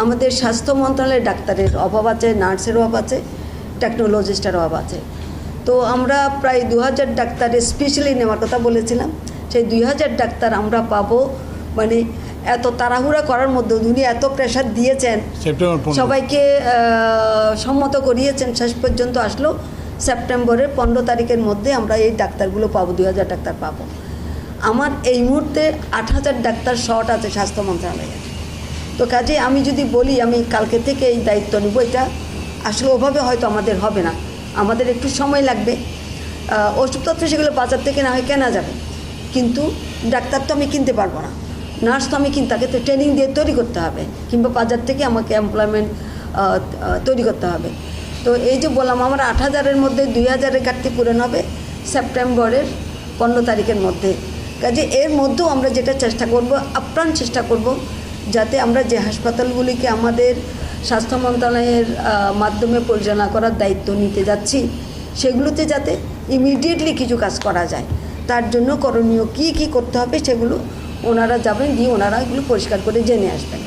আমাদের স্বাস্থ্য মন্ত্রণালয়ের ডাক্তারের অভাব আছে, নার্সের অভাব আছে, টেকনোলজিস্টের অভাব আছে। তো আমরা প্রায় 2000 ডাক্তারের স্পেশালি নেওয়ার কথা বলেছিলাম। সেই 2000 ডাক্তার আমরা পাবো, মানে এত তাড়াহুড়া করার মধ্যে উনি এত প্রেশার দিয়েছেন, সবাইকে সম্মত করিয়েছেন, শেষ পর্যন্ত আসলো সেপ্টেম্বরের 15 তারিখের মধ্যে আমরা এই ডাক্তারগুলো পাবো, 2000 ডাক্তার পাবো। আমার এই মুহূর্তে 8000 ডাক্তার শর্ট আছে স্বাস্থ্য মন্ত্রণালয়ে। তো কাজে আমি যদি বলি আমি কালকে থেকে এই দায়িত্ব নেব, এটা আসলে ওভাবে হয়তো আমাদের হবে না, আমাদের একটু সময় লাগবে। ওষুধপত্র সেগুলো বাজার থেকে না হয় কেনা যাবে, কিন্তু ডাক্তার তো আমি কিনতে পারবো না, নার্স তো আমি তাকে তো ট্রেনিং দিয়ে তৈরি করতে হবে, কিংবা বাজার থেকে আমাকে এমপ্লয়মেন্ট তৈরি করতে হবে। তো এই যে বললাম আমার 8000-এর মধ্যে 2000-এর ঘাটতি পূরণ হবে সেপ্টেম্বরের 15 তারিখের মধ্যে। কাজে এর মধ্যেও আমরা যেটা চেষ্টা করব, আপ্রাণ চেষ্টা করব, যাতে আমরা যে হাসপাতালগুলিকে আমাদের স্বাস্থ্য মন্ত্রণালয়ের মাধ্যমে পরিচালনা করার দায়িত্ব নিতে যাচ্ছি, সেগুলোতে যাতে ইমিডিয়েটলি কিছু কাজ করা যায়। তার জন্য করণীয় কী কী করতে হবে সেগুলো ওনারা যাবেন, গিয়ে ওনারা এগুলো পরিষ্কার করে জেনে আসবেন।